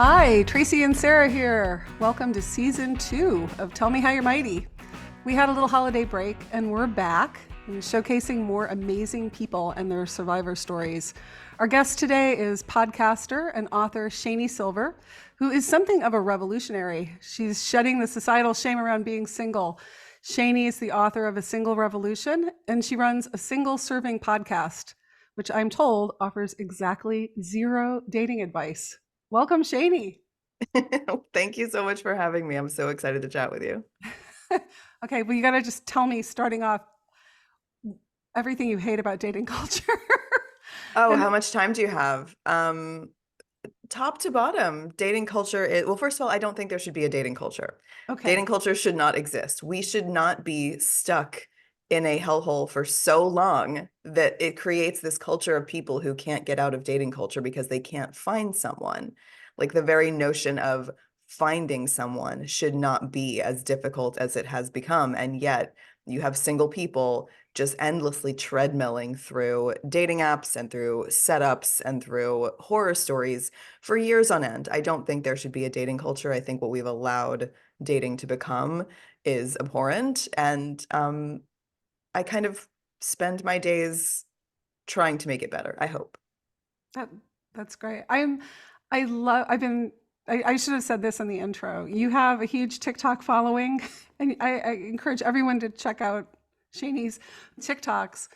Hi, Tracy and Sarah here. Welcome to season 2 of Tell Me How You're Mighty. We had a little holiday break and we're back and showcasing more amazing people and their survivor stories. Our guest today is podcaster and author Shani Silver, who is something of a revolutionary. She's shedding the societal shame around being single. Shani is the author of A Single Revolution, and she runs a single serving podcast, which I'm told offers exactly zero dating advice. Welcome, Shani. Thank you so much for having me. I'm so excited to chat with you. Okay, well, you got to just tell me, starting off, everything you hate about dating culture. Oh, And how much time do you have? Top to bottom, dating culture well, first of all, I don't think there should be a dating culture. Dating okay, culture should not exist. We should not be stuck in a hellhole for so long that it creates this culture of people who can't get out of dating culture because they can't find someone. Like the very notion of finding someone should not be as difficult as it has become. And yet you have single people just endlessly treadmilling through dating apps and through setups and through horror stories for years on end. I don't think there should be a dating culture. I think what we've allowed dating to become is abhorrent. And I kind of spend my days trying to make it better, I hope. that, that's great. I should have said this in the intro. You have a huge TikTok following, and I encourage everyone to check out Shani's TikToks.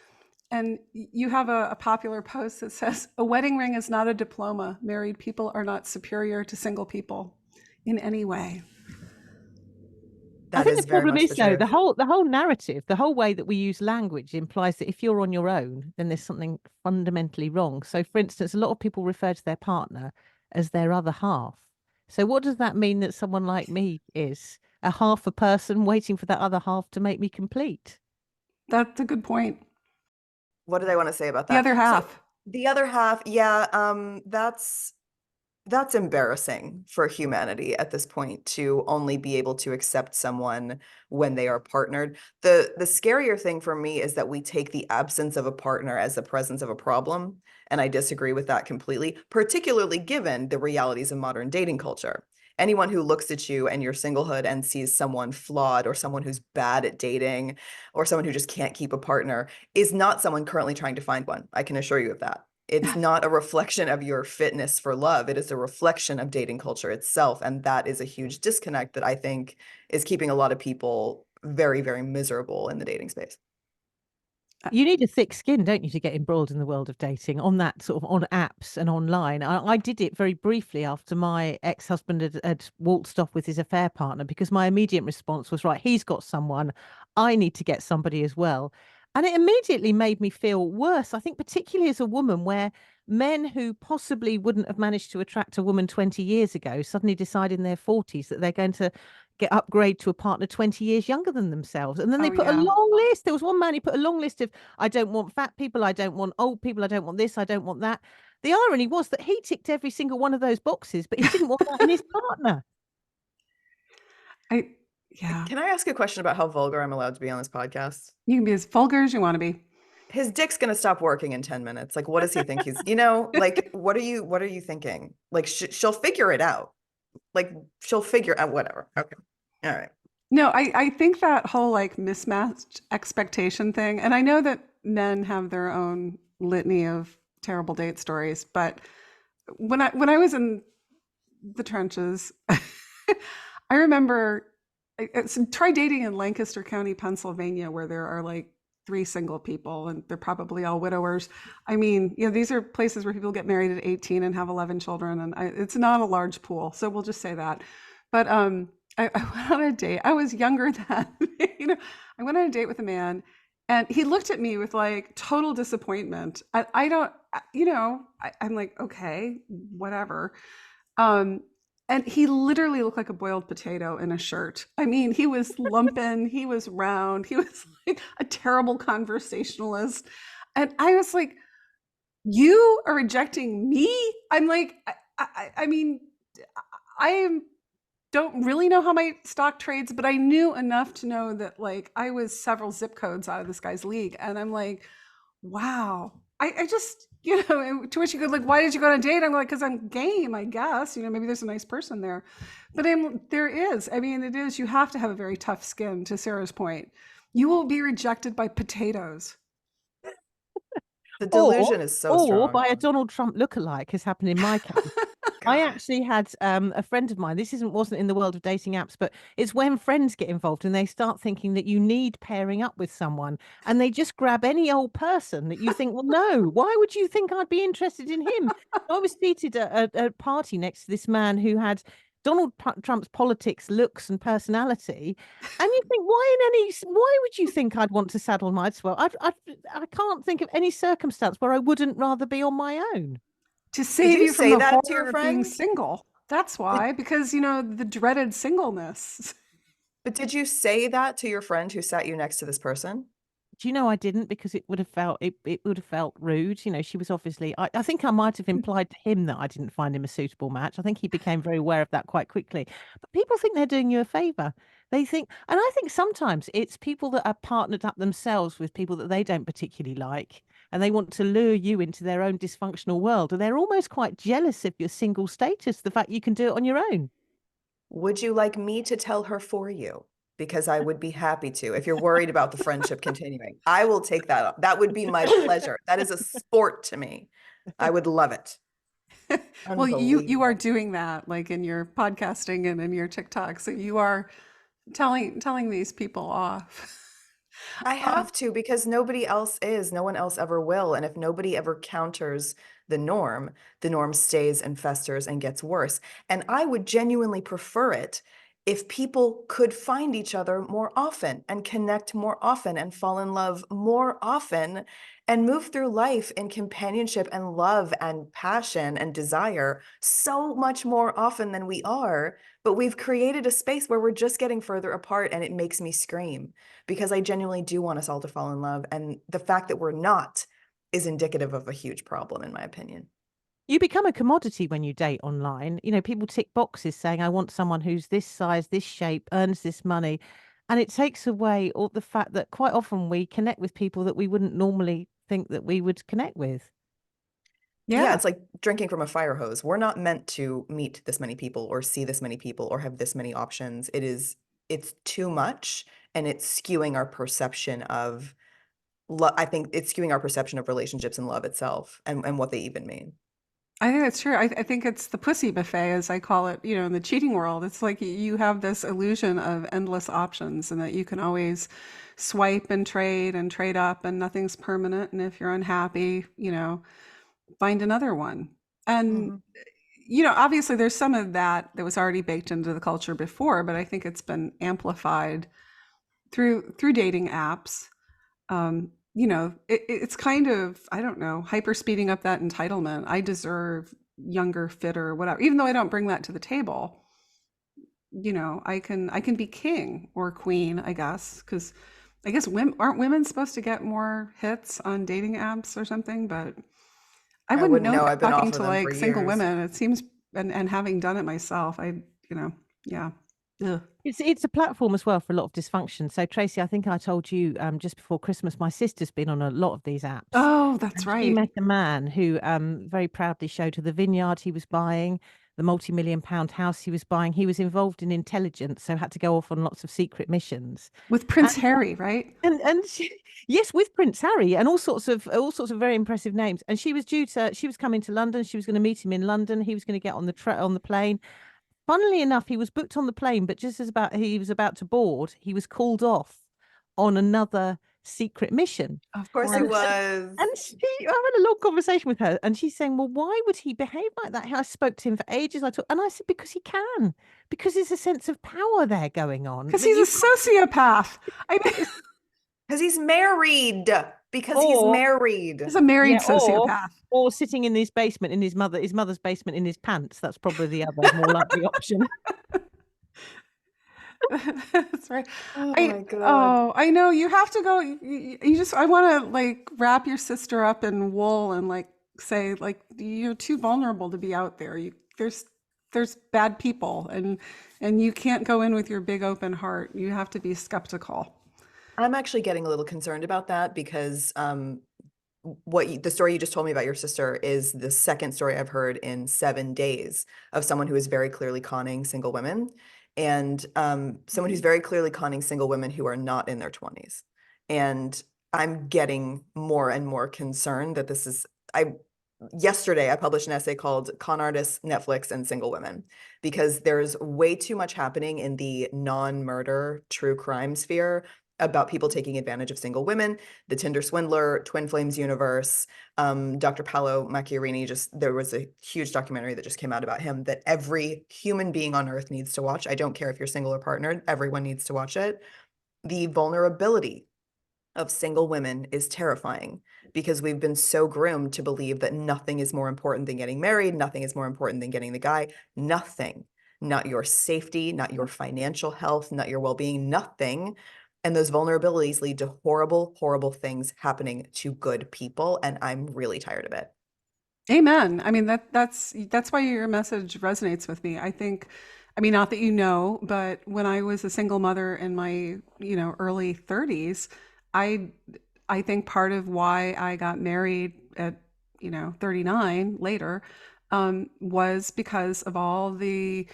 And you have a popular post that says, "A wedding ring is not a diploma. Married people are not superior to single people in any way." I That think is the very problem much is the though truth. the whole narrative, the whole way that we use language implies that if you're on your own, then there's something fundamentally wrong. So, for instance, a lot of people refer to their partner as their other half. So, what does that mean that someone like me is a half a person waiting for that other half to make me complete? That's a good point. What did I want to say about The that? other So half. the other half, yeah, that's embarrassing for humanity at this point to only be able to accept someone when they are partnered. The scarier thing for me is that we take the absence of a partner as the presence of a problem, and I disagree with that completely, particularly given the realities of modern dating culture. Anyone who looks at you and your singlehood and sees someone flawed or someone who's bad at dating or someone who just can't keep a partner is not someone currently trying to find one. I can assure you of that. It's not a reflection of your fitness for love. It is a reflection of dating culture itself. And that is a huge disconnect that I think is keeping a lot of people very, very miserable in the dating space. You need a thick skin, don't you, to get embroiled in the world of dating on that sort of on apps and online. I did it very briefly after my ex-husband had waltzed off with his affair partner because my immediate response was, right, he's got someone, I need to get somebody as well. And it immediately made me feel worse, I think, particularly as a woman, where men who possibly wouldn't have managed to attract a woman 20 years ago suddenly decide in their 40s that they're going to get upgrade to a partner 20 years younger than themselves. And then they Oh, put a yeah. long list. There was one man, he put a long list of, I don't want fat people, I don't want old people, I don't want this, I don't want that. The irony was that he ticked every single one of those boxes, but he didn't want that in his partner. I, yeah. Can I ask a question about how vulgar I'm allowed to be on this podcast? You can be as vulgar as you want to be. His dick's gonna stop working in 10 minutes. Like, what does he think he's, like, what are you thinking? Like, she'll figure it out. Like, she'll figure out whatever. Okay. All right. No, I think that whole like mismatched expectation thing, and I know that men have their own litany of terrible date stories, but when I was in the trenches, I remember so try dating in Lancaster County, Pennsylvania, where there are like 3 single people and they're probably all widowers. I mean, these are places where people get married at 18 and have 11 children, and it's not a large pool. So we'll just say that. But I went on a date. I was younger then. I went on a date with a man, and he looked at me with like total disappointment. I don't, I'm like, okay, whatever. Um, and he literally looked like a boiled potato in a shirt. I mean, he was lumpen, he was round, he was like a terrible conversationalist. And I was like, you are rejecting me? I'm like, I mean, I don't really know how my stock trades, but I knew enough to know that like I was several zip codes out of this guy's league. And I'm like, wow. I just, You know, and to which you could like, why did you go on a date? I'm like, because I'm game, I guess. You know, maybe there's a nice person there. But there is. I mean, it is. You have to have a very tough skin, to Sarah's point. You will be rejected by potatoes. The Or delusion is so or strong. by a Donald Trump lookalike, has happened in my case. I God. actually had a friend of mine. This wasn't in the world of dating apps, but it's when friends get involved and they start thinking that you need pairing up with someone, and they just grab any old person that you think, well, no, why would you think I'd be interested in him? I was seated at a party next to this man who had Trump's politics, looks, and personality, and you think, why would you think I'd want to saddle my swell? I can't think of any circumstance where I wouldn't rather be on my own. To Did save you you from say the that to your horror of being friend? single. That's Did, why, because, you know, the dreaded singleness. but did you say that to your friend who sat you next to this person? Do you know I didn't, because it would have felt it would have felt rude. You know, she was obviously I think I might have implied to him that I didn't find him a suitable match. I think he became very aware of that quite quickly. But people think they're doing you a favor. They think, and I think sometimes it's people that are partnered up themselves with people that they don't particularly like, and they want to lure you into their own dysfunctional world. And they're almost quite jealous of your single status, the fact you can do it on your own. Would you like me to tell her for you? Because I would be happy to. If you're worried about the friendship continuing, I will take that up. That would be my pleasure. That is a sport to me. I would love it. Well, you are Unbelievable. doing that like in your podcasting and in your TikTok. So you are telling these people off. I Um, have to because nobody else is. No one else ever will. And if nobody ever counters the norm stays and festers and gets worse. And I would genuinely prefer it if people could find each other more often and connect more often and fall in love more often and move through life in companionship and love and passion and desire so much more often than we are. But we've created a space where we're just getting further apart, and it makes me scream because I genuinely do want us all to fall in love. And the fact that we're not is indicative of a huge problem, in my opinion. You become a commodity when you date online. You know, people tick boxes saying, I want someone who's this size, this shape, earns this money. And it takes away all the fact that quite often we connect with people that we wouldn't normally think that we would connect with. Yeah, yeah, it's like drinking from a fire hose. We're not meant to meet this many people or see this many people or have this many options. It's too much, and it's skewing our perception of love. I think it's skewing our perception of relationships and love itself and what they even mean. I think that's true. I think it's the pussy buffet, as I call it, you know, in the cheating world. It's like you have this illusion of endless options and that you can always swipe and trade up and nothing's permanent. And if you're unhappy, you know, find another one. And, Mhm. you know, obviously there's some of that that was already baked into the culture before, but I think it's been amplified through dating apps. You know, it's kind of, I don't know, hyper speeding up that entitlement. I deserve younger, fitter, whatever. Even though I don't bring that to the table, you know, I can be king or queen, I guess, because I guess women aren't women supposed to get more hits on dating apps or something, but I I wouldn't wouldn't know know. that I've been talking off of to them for like single years. women. It seems, and having done it myself, you know, yeah. Ugh. It's a platform as well for a lot of dysfunction. So Tracy, I think I told you just before Christmas, my sister's been on a lot of these apps. Oh, that's And she right. met a man who very proudly showed her the vineyard he was buying, the multi-million-pound house he was buying. He was involved in intelligence, so had to go off on lots of secret missions. With Prince Harry, right? And she, yes, with Prince Harry and all sorts of very impressive names. And she was coming to London. She was going to meet him in London. He was going to get on the plane. Funnily enough, he was booked on the plane, but just as about he was about to board, he was called off on another secret mission. Of Of course he And course. was. I had a long conversation with her, and she's saying, "Well, why would he behave like that?" I spoke to him for ages. And I said, "Because he can, because there's a sense of power there going on Because that he's you a sociopath. I mean, Because he's married. Because he's or he's married. a married yeah, sociopath. or sitting in his basement in his mother's basement in his pants. That's probably the other more likely option." That's right. Oh my God. I know you have to go. You just, I want to like wrap your sister up in wool and like say, like, you're too vulnerable to be out there. There's bad people and you can't go in with your big open heart. You have to be skeptical. I'm actually getting a little concerned about that because the story you just told me about your sister is the second story I've heard in 7 days of someone who is very clearly conning single women, and someone who's very clearly conning single women who are not in their 20s. And I'm getting more and more concerned that this is, yesterday I published an essay called Con Artists, Netflix, and Single Women, because there's way too much happening in the non-murder true crime sphere about people taking advantage of single women, the Tinder swindler, Twin Flames universe. Dr. Paolo Macchiarini, there was a huge documentary that just came out about him that every human being on earth needs to watch. I don't care if you're single or partnered, everyone needs to watch it. The vulnerability of single women is terrifying, because we've been so groomed to believe that nothing is more important than getting married, nothing is more important than getting the guy, nothing, not your safety, not your financial health, not your well-being, nothing. And those vulnerabilities lead to horrible, horrible things happening to good people. And I'm really tired of it. Amen. I mean, that's why your message resonates with me. I think, I mean, not that you know, but when I was a single mother in my, early 30s, I I think part of why I got married at, 39 later, was because of all the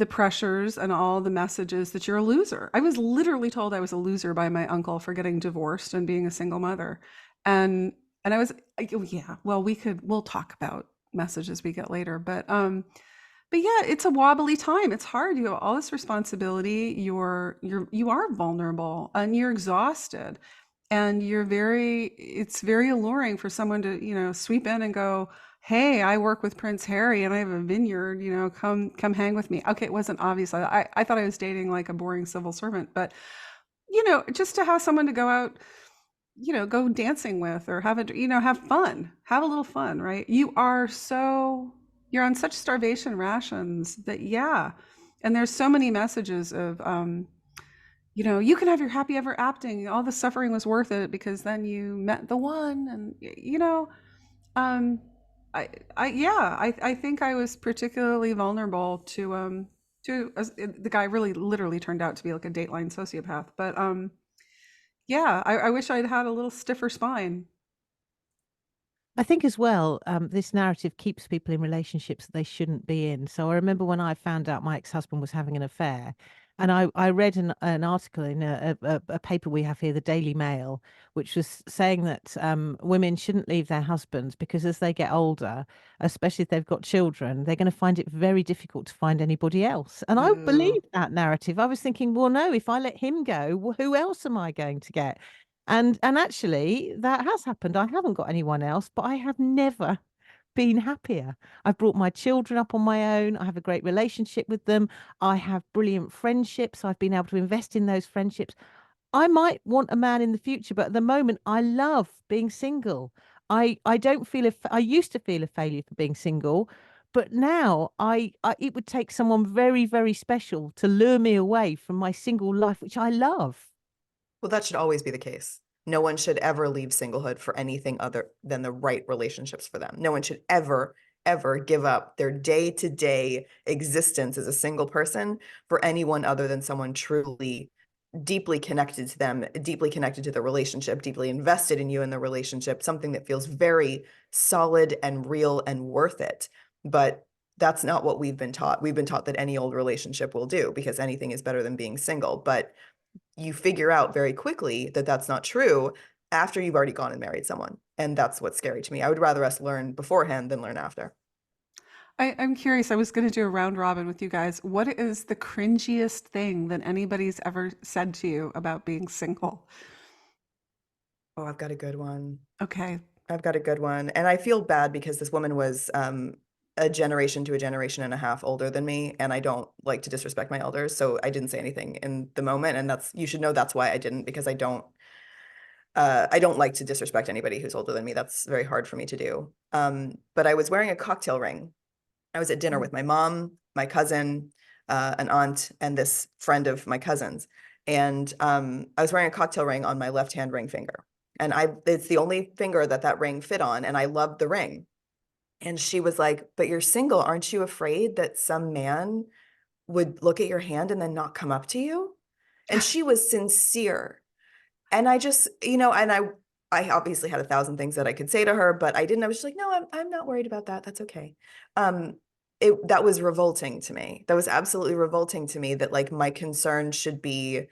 pressures and all the messages that you're a loser. I was literally told I was a loser by my uncle for getting divorced and being a single mother. And and I was oh, yeah, well, we'll talk about messages we get later, but yeah, it's a wobbly time. It's hard. You have all this responsibility. You are vulnerable and you're exhausted. And it's very alluring for someone to, sweep in and go, "Hey, I work with Prince Harry and I have a vineyard, come hang with me." Okay, it wasn't obvious. I thought I was dating like a boring civil servant, but just to have someone to go out, go dancing with, or have fun, have a little fun, right? You're on such starvation rations that, yeah. And there's so many messages of, you can have your happy ever after. All the suffering was worth it because then you met the one. And, um, I think I was particularly vulnerable the guy really literally turned out to be like a Dateline sociopath. But, yeah, I wish I'd had a little stiffer spine. I think as well, this narrative keeps people in relationships that they shouldn't be in. So I remember when I found out my ex-husband was having an affair, and I read an article in a paper we have here, the Daily Mail, which was saying that women shouldn't leave their husbands because as they get older, especially if they've got children, they're going to find it very difficult to find anybody else. And I Ooh. believed that narrative. I was thinking, well, no, if I let him go, who else am I going to get? And actually that has happened. I haven't got anyone else, but I have never been happier. I've brought my children up on my own. I have a great relationship with them. I have brilliant friendships. I've been able to invest in those friendships. I might want a man in the future, but at the moment I love being single. I don't feel I used to feel a failure for being single, but now I it would take someone very, very special to lure me away from my single life, which I love. Well, that should always be the case. No one should ever leave singlehood for anything other than the right relationships for them. No one should ever, ever give up their day-to-day existence as a single person for anyone other than someone truly deeply connected to them, deeply connected to the relationship, deeply invested in you in the relationship, something that feels very solid and real and worth it. But that's not what we've been taught. We've been taught that any old relationship will do because anything is better than being single. But you figure out very quickly that that's not true after you've already gone and married someone. And that's what's scary to me. I would rather us learn beforehand than learn after. I'm curious. I was going to do a round robin with you guys. What is the cringiest thing that anybody's ever said to you about being single? Oh, I've got a good one. Okay. I've got a good one. And I feel bad because this woman was a generation to a generation and a half older than me. And I don't like to disrespect my elders. So I didn't say anything in the moment. And you should know that's why I didn't, because I don't like to disrespect anybody who's older than me. That's very hard for me to do. But I was wearing a cocktail ring. I was at dinner with my mom, my cousin, an aunt, and this friend of my cousin's. And I was wearing a cocktail ring on my left-hand ring finger. And it's the only finger that ring fit on. And I loved the ring. And she was like, "But you're single. Aren't you afraid that some man would look at your hand and then not come up to you?" And she was sincere. And I just, and I obviously had 1,000 things that I could say to her, but I didn't. I was just like, no, I'm not worried about that. That's okay. That was revolting to me. That was absolutely revolting to me, that like my concern should be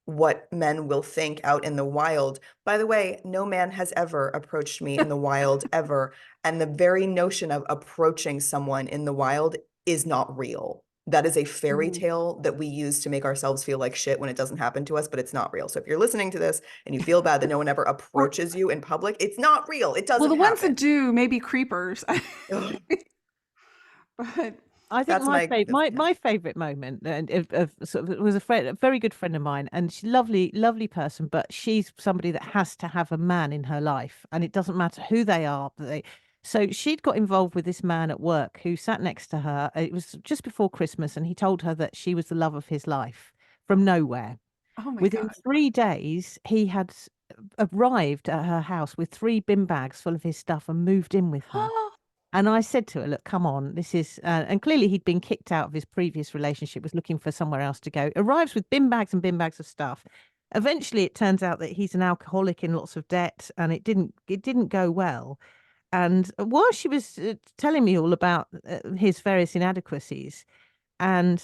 what men will think out in the wild. By the way, no man has ever approached me in the wild ever. And the very notion of approaching someone in the wild is not real. That is a fairy Mhm. tale that we use to make ourselves feel like shit when it doesn't happen to us, but it's not real. So if you're listening to this and you feel bad that no one ever Or approaches you in public, it's not real. It well, doesn't the ones that happen. do may be creepers. Ugh, But I think that's my my, favorite yeah. my favorite moment of sort of was a friend, a very good friend of mine, and she's lovely person, but she's somebody that has to have a man in her life, and it doesn't matter who they are. So she'd got involved with this man at work who sat next to her. It was just before Christmas, and he told her that she was the love of his life from nowhere. oh my Within God. 3 days, he had arrived at her house with 3 bin bags full of his stuff and moved in with her. And I said to her, look, come on, this is, and clearly he'd been kicked out of his previous relationship, was looking for somewhere else to go, arrives with bin bags and bin bags of stuff. Eventually, it turns out that he's an alcoholic in lots of debt, and it didn't go well. And while she was telling me all about his various inadequacies, and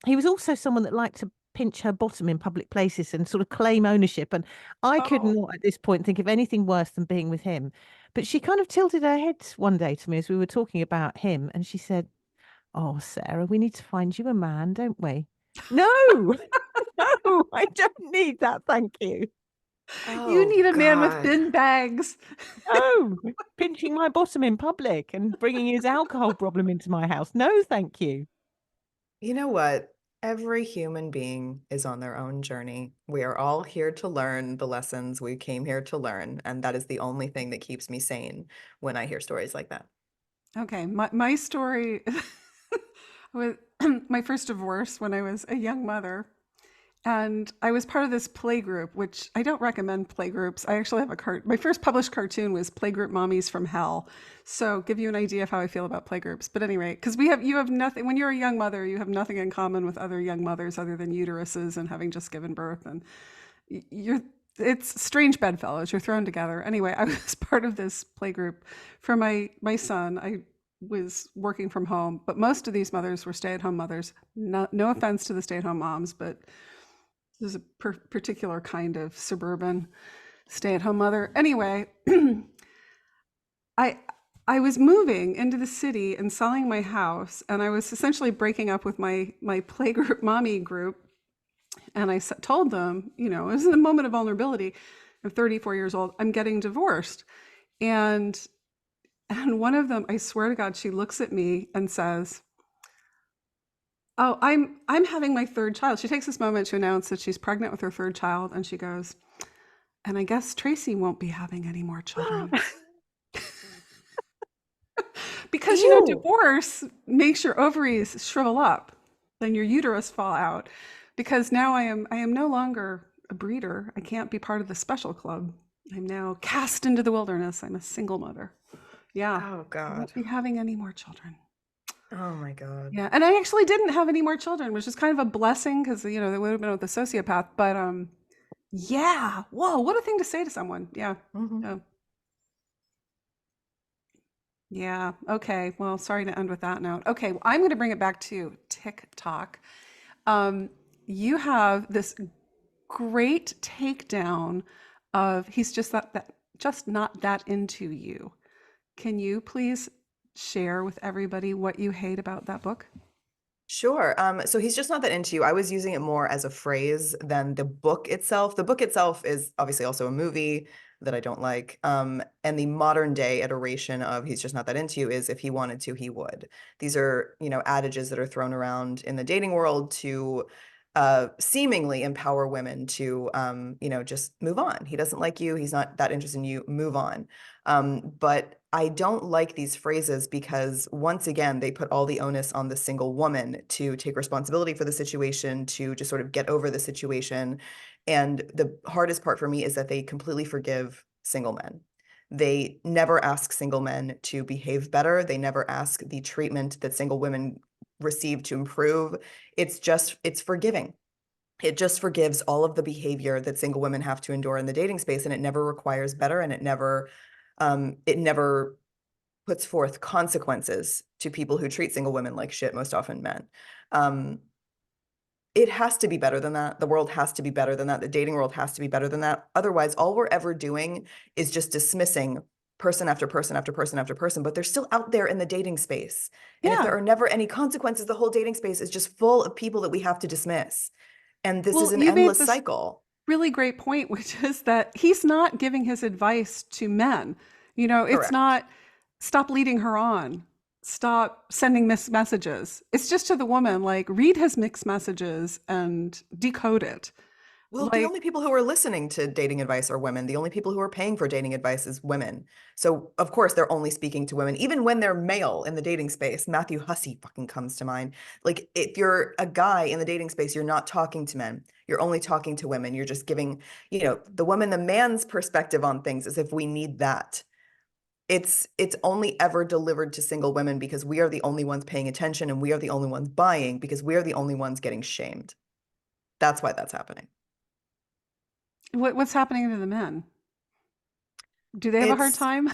he was also someone that liked to pinch her bottom in public places and sort of claim ownership. And I could Oh, not at this point think of anything worse than being with him. But she kind of tilted her head one day to me as we were talking about him, and she said, "Oh, Sarah, we need to find you a man, don't we?" No, no, I don't need that. Thank you. you Oh need a man with God. bin bags. No, pinching my bottom in public and bringing his alcohol problem into my house. No, thank you. You know what? Every human being is on their own journey. We are all here to learn the lessons we came here to learn, and that is the only thing that keeps me sane when I hear stories like that. Okay, my story with my first divorce when I was a young mother. And I was part of this play group, which I don't recommend play groups. I actually have my first published cartoon was Playgroup Mommies from Hell. So give you an idea of how I feel about play groups. But anyway, because you have nothing, when you're a young mother, you have nothing in common with other young mothers other than uteruses and having just given birth. And you're, it's strange bedfellows. You're thrown together. Anyway, I was part of this play group for my son. I was working from home, but most of these mothers were stay-at-home mothers. No offense to the stay-at-home moms, but this is a particular kind of suburban stay-at-home mother. Anyway, I I was moving into the city and selling my house, and I was essentially breaking up with my playgroup mommy group. And I told them, you know, it was in a moment of vulnerability. I'm 34 years old. I'm getting divorced, and one of them, I swear to God, she looks at me and says, "Oh, I'm having my third child." She takes this moment to announce that she's pregnant with her third child, and she goes, "And I guess Tracy won't be having any more children." Because, you know, Ew. divorce makes your ovaries shrivel up, then your uterus fall out. Because now I am no longer a breeder. I can't be part of the special club. I'm now cast into the wilderness. I'm a single mother. Yeah. Oh I won't God. be having any more children. Oh my God. Yeah. And I actually didn't have any more children, which is kind of a blessing because, you know, they would have been with a sociopath. But yeah. Whoa, what a thing to say to someone. Yeah. Mhm. Oh, yeah. Okay. Well, sorry to end with that note. Okay. Well, I'm going to bring it back to TikTok. Um, you have this great takedown of he's just that just not that into you. Can you please share with everybody what you hate about that book? Sure. So he's just not that into you. I was using it more as a phrase than the book itself. The book itself is obviously also a movie that I don't like. And the modern day iteration of he's just not that into you is if he wanted to, he would. These are, you know, adages that are thrown around in the dating world to seemingly empower women to, you know, just move on. He doesn't like you. He's not that interested in you. Move on. But I don't like these phrases because once again, they put all the onus on the single woman to take responsibility for the situation, to just sort of get over the situation. And the hardest part for me is that they completely forgive single men. They never ask single men to behave better. They never ask the treatment that single women receive to improve. It's forgiving. It just forgives all of the behavior that single women have to endure in the dating space, and it never requires better, and it never puts forth consequences to people who treat single women like shit, most often men. Um, it has to be better than that. The world has to be better than that. The dating world has to be better than that. Otherwise, all we're ever doing is just dismissing person after person after person after person, but they're still out there in the dating space. And if Yeah. there are never any consequences, the whole dating space is just full of people that we have to dismiss. And this is Well, an you made endless this cycle. really great point, which is that he's not giving his advice to men. You know, it's Correct. not stop leading her on, stop sending mixed messages. It's just to the woman, like, read his mixed messages and decode it. Well, the Like, only people who are listening to dating advice are women. The only people who are paying for dating advice is women. So, of course, they're only speaking to women, even when they're male in the dating space. Matthew Hussey fucking comes to mind. Like, if you're a guy in the dating space, you're not talking to men. You're only talking to women. You're just giving, the woman, the man's perspective on things as if we need that. It's only ever delivered to single women because we are the only ones paying attention, and we are the only ones buying because we are the only ones getting shamed. That's why that's happening. what's happening to the men? Do they have a hard It's time?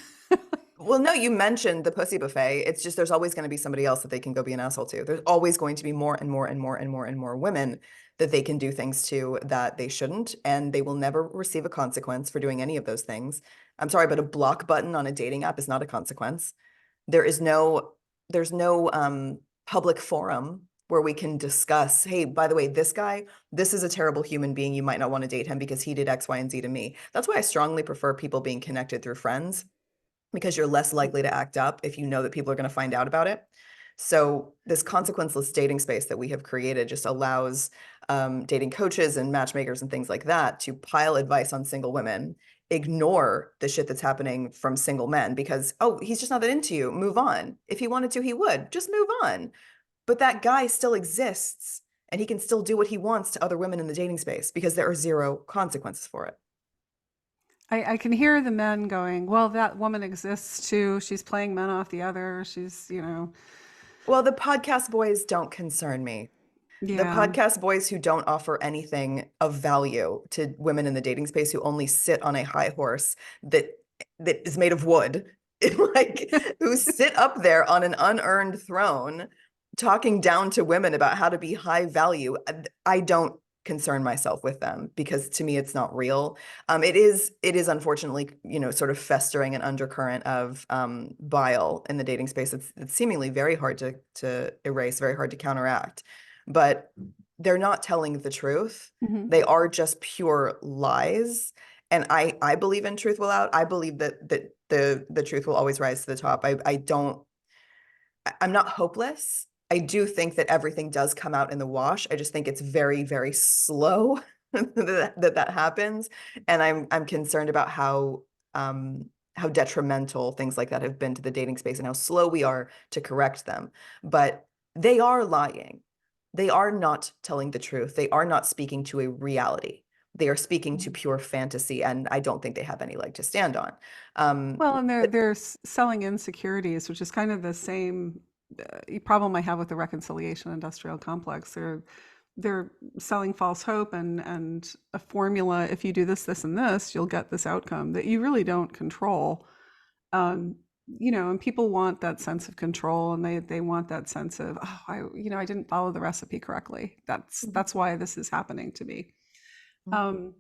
Well, no, you mentioned the pussy buffet. It's just there's always going to be somebody else that they can go be an asshole to. There's always going to be more and more and more and more and more women that they can do things to that they shouldn't, and they will never receive a consequence for doing any of those things. I'm sorry, but a block button on a dating app is not a consequence. There is no, there's no public forum where we can discuss, hey, by the way, this guy, this is a terrible human being. You might not want to date him because he did X, Y, and Z to me. That's why I strongly prefer people being connected through friends, because you're less likely to act up if you know that people are going to find out about it. So this consequenceless dating space that we have created just allows dating coaches and matchmakers and things like that to pile advice on single women, ignore the shit that's happening from single men because, oh, he's just not that into you. Move on. If he wanted to, he would. Just move on. But that guy still exists, and he can still do what he wants to other women in the dating space because there are zero consequences for it. I can hear the men going, well, that woman exists too. She's playing men off the other. She's, Well, the podcast boys don't concern me. The yeah. podcast boys who don't offer anything of value to women in the dating space, who only sit on a high horse that is made of wood, like who sit up there on an unearned throne talking down to women about how to be high value. I don't concern myself with them because to me it's not real. It is unfortunately, sort of festering an undercurrent of bile in the dating space. It's seemingly very hard to erase, very hard to counteract, but they're not telling the truth. Mhm. They are just pure lies. And I believe in truth will out. I believe that the truth will always rise to the top. I'm not hopeless. I do think that everything does come out in the wash. I just think it's very, very slow that happens. And I'm concerned about how detrimental things like that have been to the dating space and how slow we are to correct them. But they are lying. They are not telling the truth. They are not speaking to a reality. They are speaking to pure fantasy, and I don't think they have any leg to stand on. Well, and they're But they're selling insecurities, which is kind of the same problem I have with the reconciliation industrial complex. They're selling false hope and a formula. If you do this, this, and this, you'll get this outcome that you really don't control. Um, and people want that sense of control, and they want that sense of, oh, I didn't follow the recipe correctly. That's why this is happening to me. Um,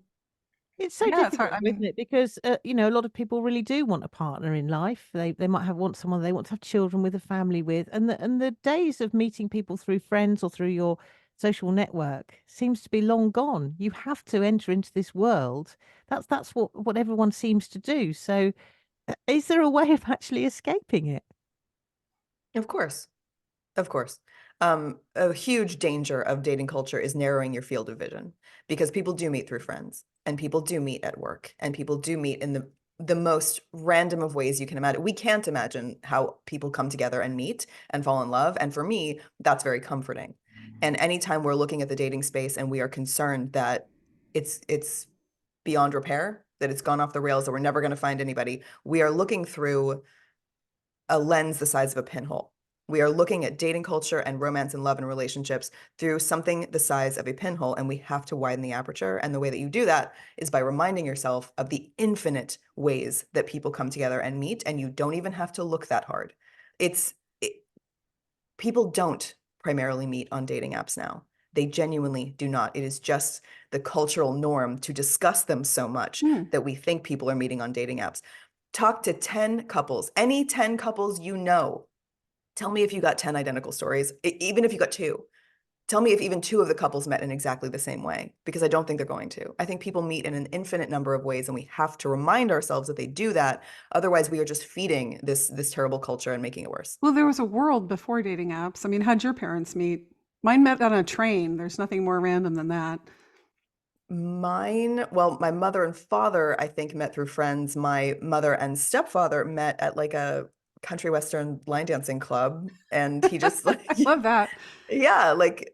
It's so yeah, it's hard. difficult, I isn't mean, it? Because a lot of people really do want a partner in life. They might want someone they want to have children with, a family with, and the days of meeting people through friends or through your social network seems to be long gone. You have to enter into this world. That's what everyone seems to do. So, is there a way of actually escaping it? of course. Of course. A huge danger of dating culture is narrowing your field of vision, because people do meet through friends, and people do meet at work, and people do meet in the most random of ways you can imagine. We can't imagine how people come together and meet and fall in love. And for me, that's very comforting. And anytime we're looking at the dating space and we are concerned that it's beyond repair, that it's gone off the rails, that we're never going to find anybody, we are looking through a lens the size of a pinhole. We are looking at dating culture and romance and love and relationships through something the size of a pinhole, and we have to widen the aperture. And the way that you do that is by reminding yourself of the infinite ways that people come together and meet, and you don't even have to look that hard. People don't primarily meet on dating apps now. They genuinely do not. It is just the cultural norm to discuss them so much that we think people are meeting on dating apps. Talk to 10 couples, any 10 couples you know. Tell me if you got 10 identical stories, even if you got two. Tell me if even two of the couples met in exactly the same way, because I don't think they're going to. I think people meet in an infinite number of ways, and we have to remind ourselves that they do that. Otherwise, we are just feeding this terrible culture and making it worse. Well, there was a world before dating apps. I mean, how'd your parents meet? Mine met on a train. There's nothing more random than that. Well, my mother and father, I think, met through friends. My mother and stepfather met at like a country western line dancing club, and he just like, I love that. yeah, like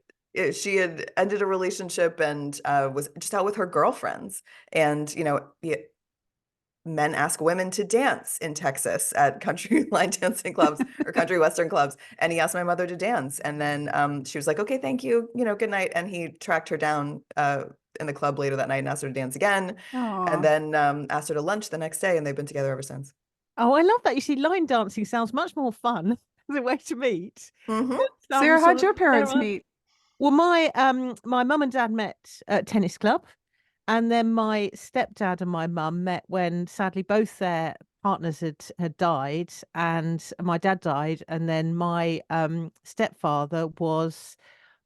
she had ended a relationship and was just out with her girlfriends. And, men ask women to dance in Texas at country line dancing clubs or country western clubs. And he asked my mother to dance. And then she was like, okay, thank you, good night. And he tracked her down in the club later that night and asked her to dance again. And Oh, then asked her to lunch the next day. And they've been together ever since. Oh, I love that. You see, line dancing sounds much more fun as a way to meet Mm-hmm. than some Sarah, sort how'd of your parents terror. meet? Well, my mum and dad met at tennis club, and then my stepdad and my mum met when sadly both their partners had died, and my dad died, and then my stepfather was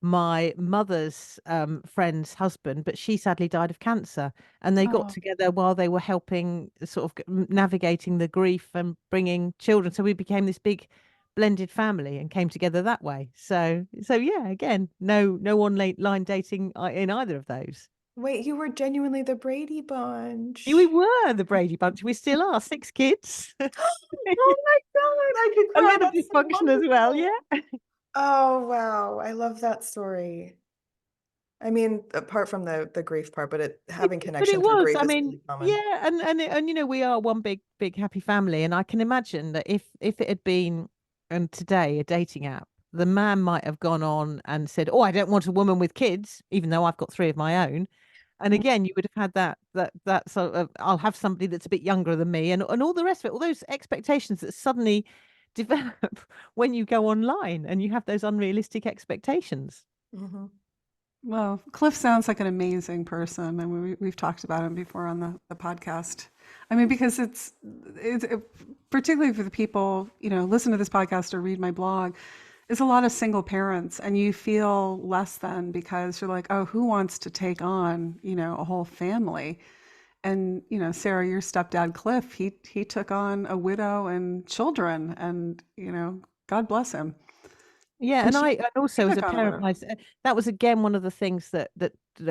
my mother's friend's husband, but she sadly died of cancer, and they got Oh, together while they were helping sort of navigating the grief and bringing children. So we became this big blended family and came together that way. So yeah, again, no online dating in either of those. Wait, you were genuinely the Brady We Bunch. were the Brady Bunch. We still are. 6 kids. Oh my God, I could A cry. little That's so dysfunction as well. wonderful. Yeah. Oh, wow. I love that story. I mean, apart from the grief part, but having But it connection through was. grief I is mean, really common. yeah, and we are one big happy family. And I can imagine that if it had been and today a dating app, the man might have gone on and said, "Oh, I don't want a woman with kids," even though I've got three of my own. And again, you would have had that sort of I'll have somebody that's a bit younger than me, and all the rest of it, all those expectations that suddenly develop when you go online and you have those unrealistic expectations. Hmm. well, Cliff sounds like an amazing person. I mean, we've talked about him before on the podcast. I mean, because particularly for the people, listen to this podcast or read my blog, it's a lot of single parents, and you feel less than because you're like, oh, who wants to take on, a whole family? And, Sarah, your stepdad, Cliff, he took on a widow and children, and, God bless him. Yeah, And and she also as took a on a parent, widow. that was again one of the things that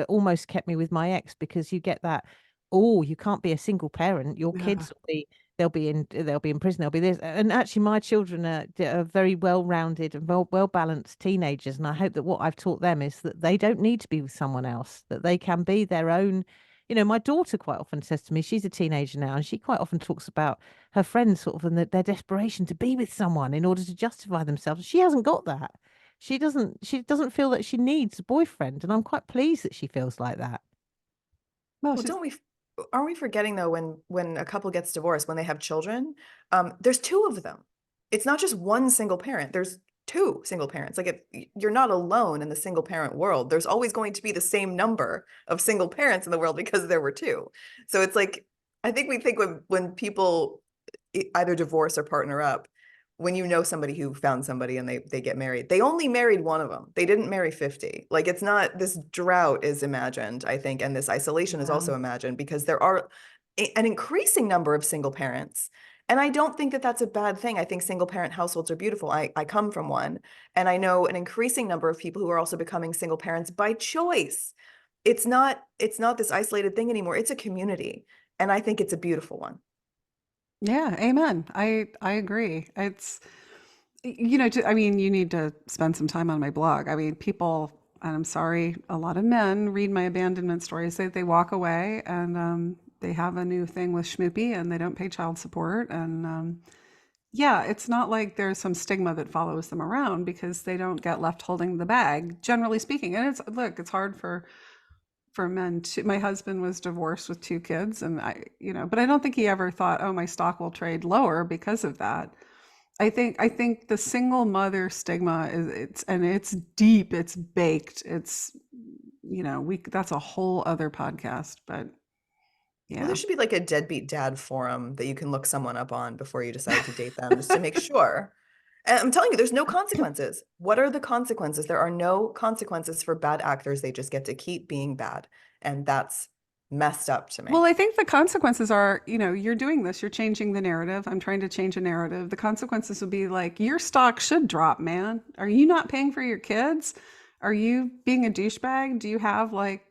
almost kept me with my ex, because you get that, oh, you can't be a single parent. Your Yeah. kids will be they'll be in prison. They'll be this. And actually, my children are very well-rounded and well balanced teenagers. And I hope that what I've taught them is that they don't need to be with someone else. That they can be their own. My daughter quite often says to me, she's a teenager now, and she quite often talks about her friends sort of and their desperation to be with someone in order to justify themselves. She hasn't got that. She doesn't feel that she needs a boyfriend, and I'm quite pleased that she feels like that. Well, Well, she's aren't we forgetting though, when a couple gets divorced, when they have children, there's two of them. It's not just one single parent. There's two single parents. Like you're not alone in the single parent world. There's always going to be the same number of single parents in the world because there were two. So it's like, I think we think when people either divorce or partner up, when you know somebody who found somebody and they get married, they only married one of them. They didn't marry 50. Like it's not, this drought is imagined, I think, and this isolation is yeah. also imagined because there are an increasing number of single parents. And I don't think that that's a bad thing. I think single parent households are beautiful. I come from one, and I know an increasing number of people who are also becoming single parents by choice. It's not this isolated thing anymore. It's a community, and I think it's a beautiful one. Yeah, amen. I agree. It's I mean, you need to spend some time on my blog. I mean, people, and I'm sorry, a lot of men read my abandonment stories. They walk away and they have a new thing with Schmoopy and they don't pay child support and yeah, it's not like there's some stigma that follows them around because they don't get left holding the bag, generally speaking. And it's hard for men to. My husband was divorced with 2 kids, and but I don't think he ever thought, oh, my stock will trade lower because of that. I think the single mother stigma it's deep, it's baked, it's we that's a whole other podcast, but Well, there yeah. should be like a deadbeat dad forum that you can look someone up on before you decide to date them, just to make sure. And I'm telling you, there's no consequences. What are the consequences? There are no consequences for bad actors. They just get to keep being bad. And that's messed up to Well, me. I think the consequences are, you're doing this, you're changing the narrative. I'm trying to change a narrative. The consequences would be like, your stock should drop, man. Are you not paying for your kids? Are you being a douchebag? Do you have like,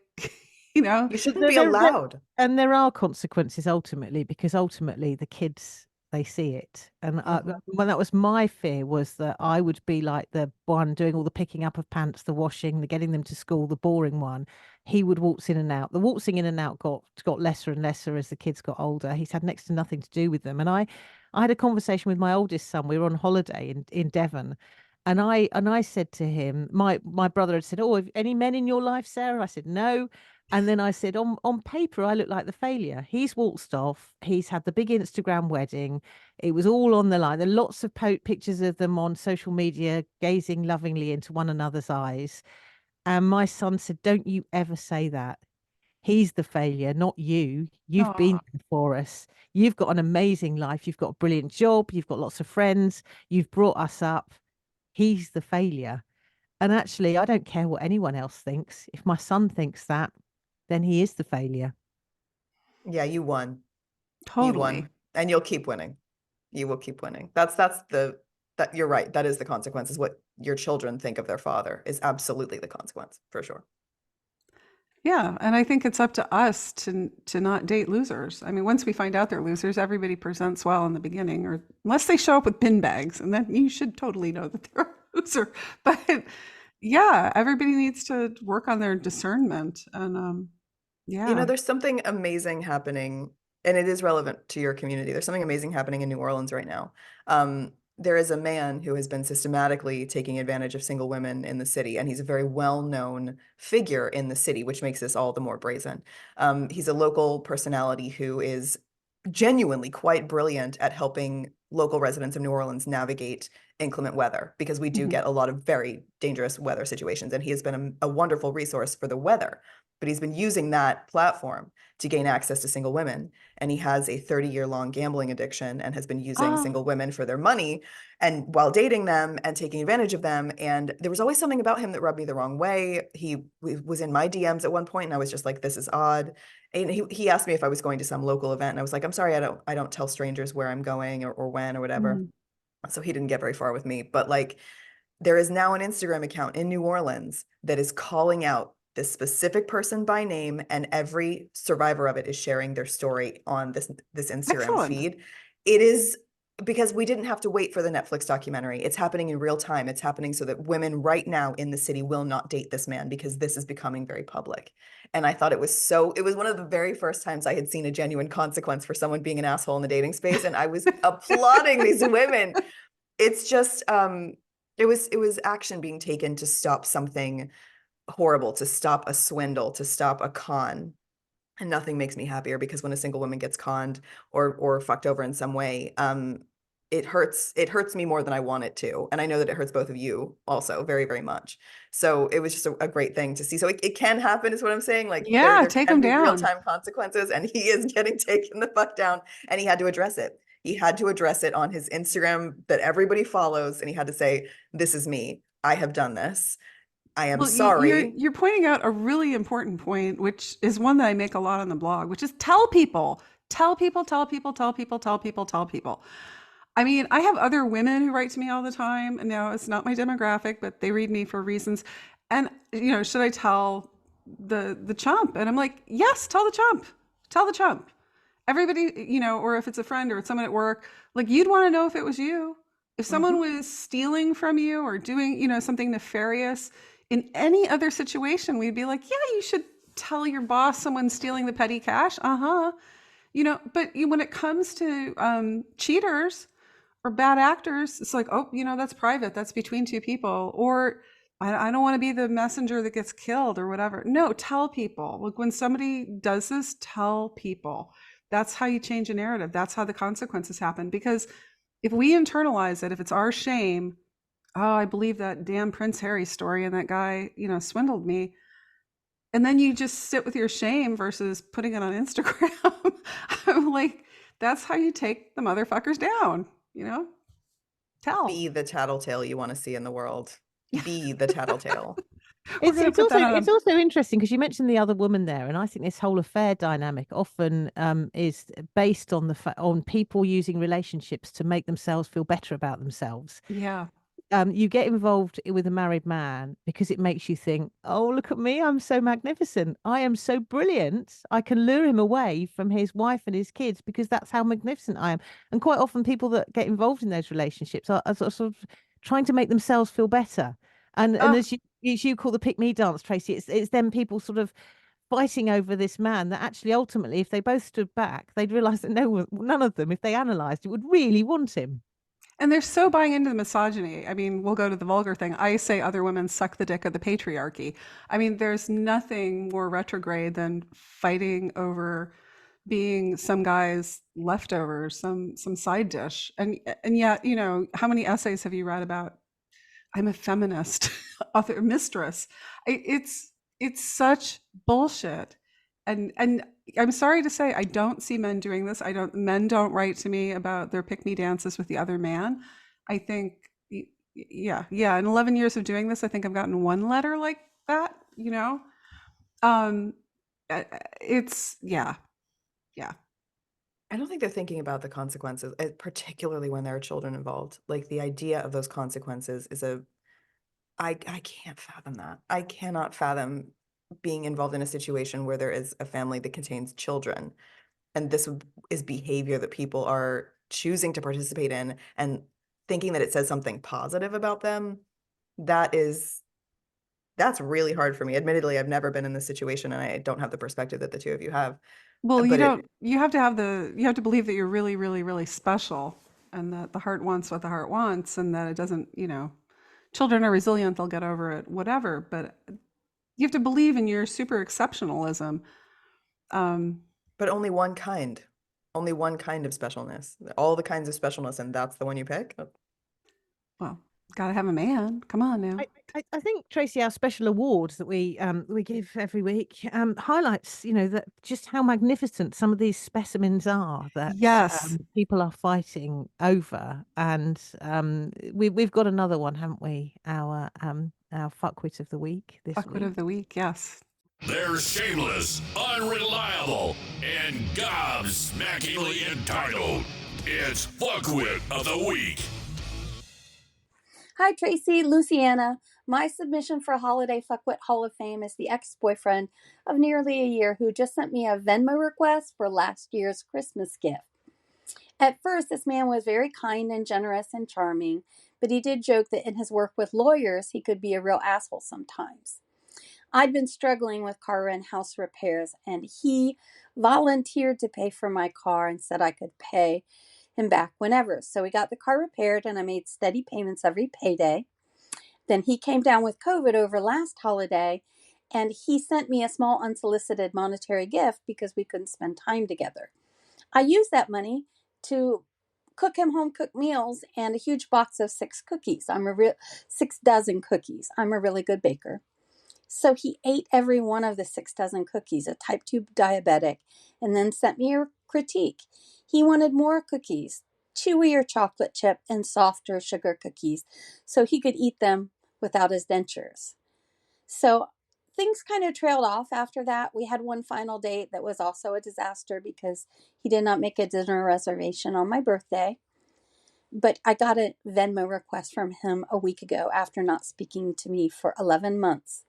you know, You shouldn't There, be there, there- allowed. and there are consequences ultimately, because ultimately the kids, they see it. And Mhm. when that was my fear, was that I would be like the one doing all the picking up of pants, the washing, the getting them to school, the boring one. He would waltz in and out. The waltzing in and out got lesser and lesser as the kids got older. He's had next to nothing to do with them. And I had a conversation with my oldest son. We were on holiday in Devon. And I said to him, my brother had said, "Oh, have any men in your life, Sarah?" I said, "No." And then I said, on paper, I look like the failure. He's waltzed off. He's had the big Instagram wedding. It was all on the line. There are lots of pictures of them on social media, gazing lovingly into one another's eyes. And my son said, "Don't you ever say that. He's the failure, not you. You've been oh, there for us. You've got an amazing life. You've got a brilliant job. You've got lots of friends. You've brought us up. He's the failure." And actually, I don't care what anyone else thinks. If my son thinks that, then he is the failure. Yeah, you won. You totally. won. And you'll keep winning. You will keep winning. That you're right. That is the consequence, is what your children think of their father is absolutely the consequence, for sure. Yeah, and I think it's up to us to not date losers. I mean, once we find out they're losers, everybody presents well in the beginning, or unless they show up with bin bags, and then you should totally know that they're a loser. But yeah, everybody needs to work on their discernment, and You know, yeah. there's something amazing happening, and it is relevant to your community. There's something amazing happening in New Orleans right now. There is a man who has been systematically taking advantage of single women in the city, and he's a very well-known figure in the city, which makes this all the more brazen. He's a local personality who is genuinely quite brilliant at helping local residents of New Orleans navigate inclement weather, because we do Mhm. get a lot of very dangerous weather situations, and he has been a wonderful resource for the weather. But he's been using that platform to gain access to single women. And he has a 30-year-long gambling addiction and has been using Ah, single women for their money and while dating them and taking advantage of them. And there was always something about him that rubbed me the wrong way. He was in my DMs at one point, and I was just like, this is odd. And he asked me if I was going to some local event, and I was like, I'm sorry, I don't tell strangers where I'm going or when or whatever. mm. So he didn't get very far with me. But like, there is now an Instagram account in New Orleans that is calling out this specific person by name, and every survivor of it is sharing their story on this Instagram Excellent. feed. It is because we didn't have to wait for the Netflix documentary. It's happening in real time. It's happening so that women right now in the city will not date this man, because this is becoming very public. And I thought it was one of the very first times I had seen a genuine consequence for someone being an asshole in the dating space. And I was applauding these women. It's just it was action being taken to stop something horrible, to stop a swindle, to stop a con. And nothing makes me happier, because when a single woman gets conned or fucked over in some way, it hurts me more than I want it to. And I know that it hurts both of you also very, very much. So it was just a great thing to see. So it can happen, is what I'm saying. Like, there Yeah, there take can them be down. real-time consequences, and he is getting taken the fuck down, and he had to address it. He had to address it on his Instagram that everybody follows, and he had to say, this is me. I have done this. I am Well, you're sorry. you're pointing out a really important point, which is one that I make a lot on the blog, which is tell people, tell people, tell people, tell people, tell people, tell people. I mean, I have other women who write to me all the time, and now it's not my demographic, but they read me for reasons. And should I tell the chump? And I'm like, yes, tell the chump, tell the chump. Everybody, or if it's a friend or it's someone at work, like you'd want to know if it was you. If someone Mhm. was stealing from you or doing, something nefarious in any other situation, we'd be like, yeah, you should tell your boss someone's stealing the petty cash. Uh-huh. But when it comes to cheaters, or bad actors. It's like, oh, that's private. That's between two people. Or I don't want to be the messenger that gets killed or whatever. No, tell people. Like when somebody does this, tell people. That's how you change a narrative. That's how the consequences happen. Because if we internalize it, if it's our shame, oh, I believe that damn Prince Harry story and that guy, swindled me. And then you just sit with your shame versus putting it on Instagram. I'm like, that's how you take the motherfuckers down, Tell. Be the tattletale you want to see in the world. Be the tattletale. We're gonna put that on It's also interesting because you mentioned the other woman there, and I think this whole affair dynamic often is based on on people using relationships to make themselves feel better about themselves. Yeah. You get involved with a married man because it makes you think, oh, look at me, I'm so magnificent, I am so brilliant, I can lure him away from his wife and his kids because that's how magnificent I am. And quite often people that get involved in those relationships are sort of trying to make themselves feel better. And Oh, as you call the pick me dance, Tracy, it's then people sort of fighting over this man that actually ultimately, if they both stood back, they'd realize that none of them, if they analyzed it, would really want him. and they're so buying into the misogyny. I mean, we'll go to the vulgar thing. I say other women suck the dick of the patriarchy. I mean, there's nothing more retrograde than fighting over being some guy's leftovers, some side dish. And yet, how many essays have you read about I'm a feminist, author, mistress? It's such bullshit. And I'm sorry to say, I don't see men doing this. Men don't write to me about their pick me dances with the other man. I think, yeah. In 11 years of doing this, I think I've gotten one letter like that, um, it's, yeah. I don't think they're thinking about the consequences, particularly when there are children involved. Like the idea of those consequences is I can't fathom that. I cannot fathom being involved in a situation where there is a family that contains children. And this is behavior that people are choosing to participate in and thinking that it says something positive about them. That's really hard for me. Admittedly, I've never been in this situation and I don't have the perspective that the two of you have. Well, But you have to believe that you're really, really, really special and that the heart wants what the heart wants and that it doesn't, children are resilient, they'll get over it, whatever. But you have to believe in your super exceptionalism. but only one kind of specialness. All the kinds of specialness, and that's the one you pick? Well, gotta have a man. Come on now. I think, Tracy, our special awards that we give every week highlights, that just how magnificent some of these specimens are that Yes. people are fighting over. And we've got another one, haven't we? Our fuckwit of the week this Fuckwit week. of the week, yes. They're shameless, unreliable, and gobsmackingly entitled. It's Fuckwit of the Week. Hi, Tracy, Luciana. My submission for Holiday Fuckwit Hall of Fame is the ex-boyfriend of nearly a year who just sent me a Venmo request for last year's Christmas gift. At first, this man was very kind and generous and charming, but he did joke that in his work with lawyers, he could be a real asshole sometimes. I'd been struggling with car and house repairs, and he volunteered to pay for my car and said I could pay him back whenever. So we got the car repaired, and I made steady payments every payday. Then he came down with COVID over last holiday, and he sent me a small unsolicited monetary gift because we couldn't spend time together. I used that money to cook him home cooked meals and a huge box of 6 cookies. 6 dozen cookies. I'm a really good baker. So he ate every one of the 6 dozen cookies, a type 2 diabetic, and then sent me a critique. He wanted more cookies, chewier chocolate chip and softer sugar cookies, so he could eat them without his dentures. So things kind of trailed off after that. We had one final date that was also a disaster because he did not make a dinner reservation on my birthday. But I got a Venmo request from him a week ago after not speaking to me for 11 months.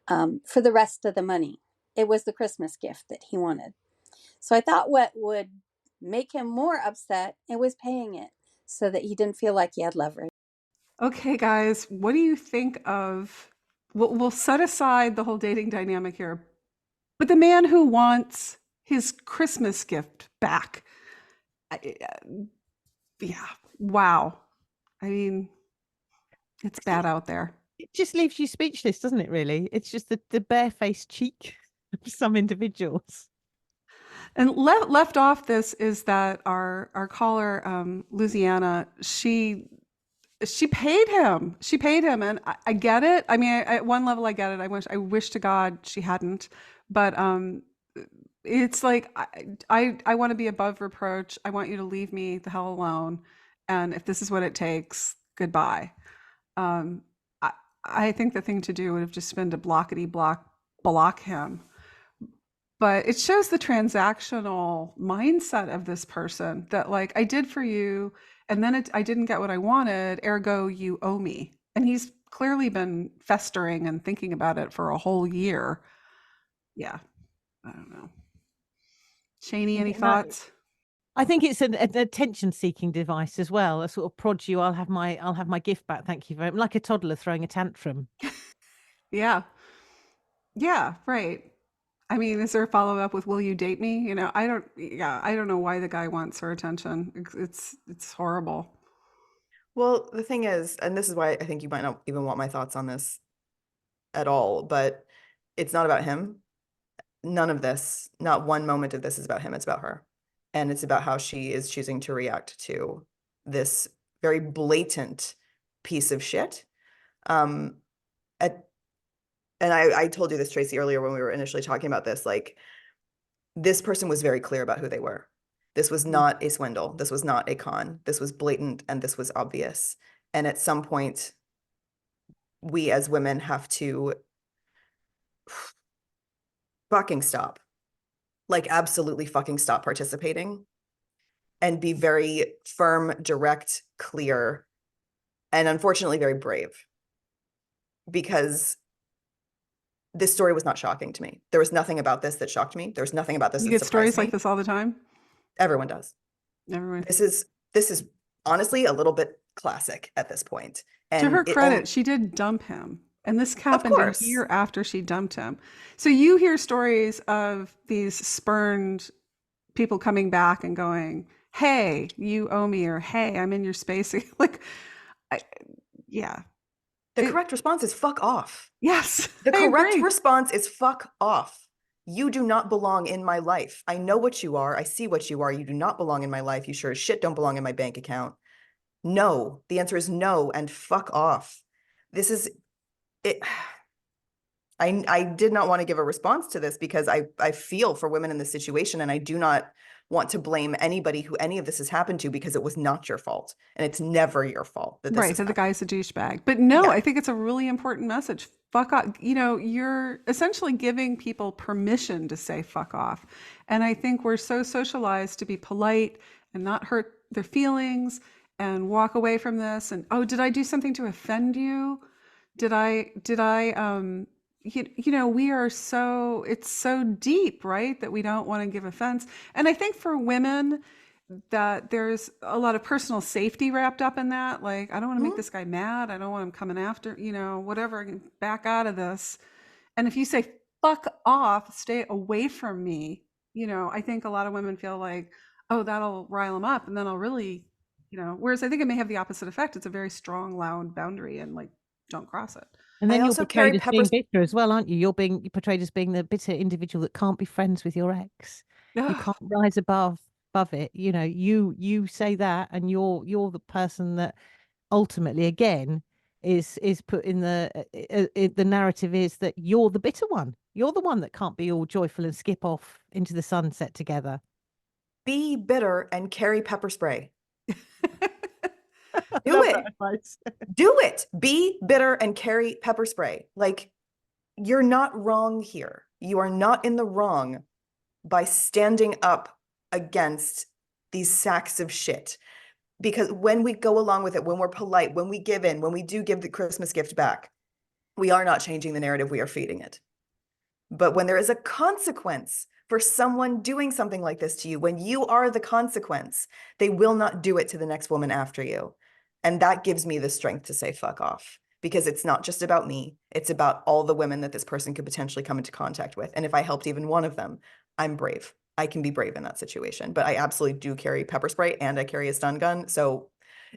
For the rest of the money. It was the Christmas gift that he wanted. So I thought what would make him more upset, it was paying it so that he didn't feel like he had leverage. Okay, guys, what do you think of? We'll set aside the whole dating dynamic here, but the man who wants his Christmas gift back. Yeah. Wow. I mean, it's bad out there. It just leaves you speechless, doesn't it, really? It's just the barefaced cheek of some individuals. And left off this is that our caller, Louisiana, she paid him. She paid him, and I get it. I mean, at one level, I get it. I wish to God she hadn't, but it's like I want to be above reproach. I want you to leave me the hell alone, and if this is what it takes, goodbye. Um, I I think the thing to do would have just been to block him. But it shows the transactional mindset of this person that like I did for you and then I didn't get what I wanted, ergo you owe me. And he's clearly been festering and thinking about it for a whole year. Yeah, I don't know. Shani, any thoughts? I think it's an attention-seeking device as well. A sort of prod you. I'll have my gift back. Thank you very much. Like a toddler throwing a tantrum. Yeah. Yeah, right. I mean, is there a follow-up with "Will you date me?" You know, I don't. Yeah, I don't know why the guy wants her attention. It's horrible. Well, the thing is, and this is why I think you might not even want my thoughts on this at all, but it's not about him. None of this, not one moment of this is about him. It's about her. And it's about how she is choosing to react to this very blatant piece of shit. And I told you this, Tracy, earlier when we were initially talking about this, like this person was very clear about who they were. This was not a swindle. This was not a con. This was blatant and this was obvious. And at some point, we as women have to fucking stop. Like absolutely fucking stop participating and be very firm, direct, clear, and unfortunately very brave. Because this story was not shocking to me. There was nothing about this that shocked me. There was nothing about this You that get surprised stories me. like this all the time? Everyone does. Everyone. This is honestly a little bit classic at this point. To And her credit, she did dump him. And this happened a course. year after she dumped him. So you hear stories of these spurned people coming back and going, "Hey, you owe me," or "Hey, I'm in your space." Like, yeah. the correct response is fuck off. Yes. The I correct agree. response is fuck off. You do not belong in my life. I know what you are. I see what you are. You do not belong in my life. You sure as shit don't belong in my bank account. No. The answer is no, and fuck off. This is it. I did not want to give a response to this because I feel for women in this situation, and I do not want to blame anybody who any of this has happened to because it was not your fault, and it's never your fault that this Right, has that the happened. guy's a douchebag. But no, Yeah. I think it's a really important message. Fuck off. You know, you're essentially giving people permission to say fuck off. And I think we're so socialized to be polite and not hurt their feelings and walk away from this. And oh, did I do something to offend you? Did I we are so, it's so deep, right? That we don't want to give offense. And I think for women, that there's a lot of personal safety wrapped up in that. Like, I don't want to make this guy mad. I don't want him coming after, whatever. I can back out of this. And if you say, fuck off, stay away from me, I think a lot of women feel like, oh, that'll rile him up. And then I'll really, whereas I think it may have the opposite effect. It's a very strong, loud boundary and like, don't cross it. And then I you're also portrayed carry as being pepper. bitter as well, aren't you? You're portrayed as being the bitter individual that can't be friends with your ex. You Ugh. can't rise above it. You say that, and you're the person that ultimately, again, is put in the narrative is that you're the bitter one. You're the one that can't be all joyful and skip off into the sunset together. Be bitter and carry pepper spray. Do Love it. that advice. Do it. Be bitter and carry pepper spray. Like, you're not wrong here. You are not in the wrong by standing up against these sacks of shit. Because when we go along with it, when we're polite, when we give in, when we do give the Christmas gift back, we are not changing the narrative, we are feeding it. But when there is a consequence for someone doing something like this to you, when you are the consequence, they will not do it to the next woman after you. And that gives me the strength to say fuck off, because it's not just about me. It's about all the women that this person could potentially come into contact with. And if I helped even one of them, I'm brave. I can be brave in that situation. But I absolutely do carry pepper spray and I carry a stun gun. So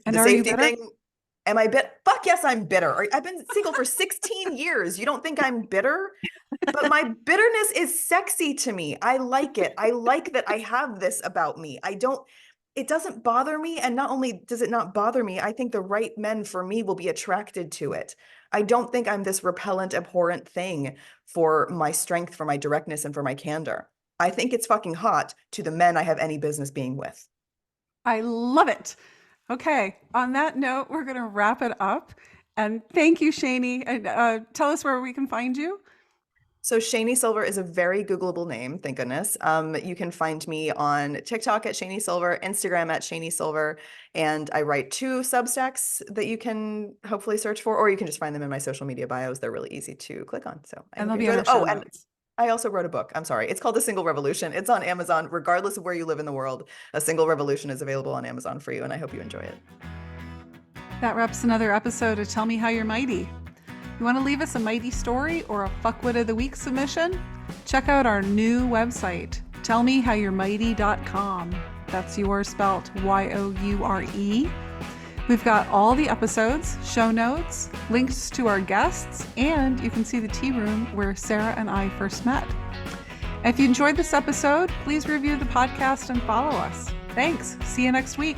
And the are you safety bitter? thing, am I bit? Fuck yes, I'm bitter. I've been single for 16 years. You don't think I'm bitter? But my bitterness is sexy to me. I like it. I like that I have this about me. It doesn't bother me. And not only does it not bother me, I think the right men for me will be attracted to it. I don't think I'm this repellent, abhorrent thing for my strength, for my directness, and for my candor. I think it's fucking hot to the men I have any business being with. I love it. Okay, on that note, we're going to wrap it up. And thank you, Shani. And tell us where we can find you. So Shani Silver is a very Googleable name, thank goodness. You can find me on TikTok at Shani Silver, Instagram at Shani Silver, and I write 2 Substacks that you can hopefully search for, or you can just find them in my social media bios. They're really easy to click on. So I And hope they'll you be in enjoy our them. show And notes. I also wrote a book. I'm sorry. It's called The Single Revolution. It's on Amazon. Regardless of where you live in the world, A Single Revolution is available on Amazon for you, and I hope you enjoy it. That wraps another episode of Tell Me How You're Mighty. You want to leave us a mighty story or a fuckwit of the week submission? Check out our new website, tellmehowyourmighty.com. That's yours spelt Y-O-U-R-E. We've got all the episodes, show notes, links to our guests, and you can see the tea room where Sarah and I first met. If you enjoyed this episode, please review the podcast and follow us. Thanks. See you next week.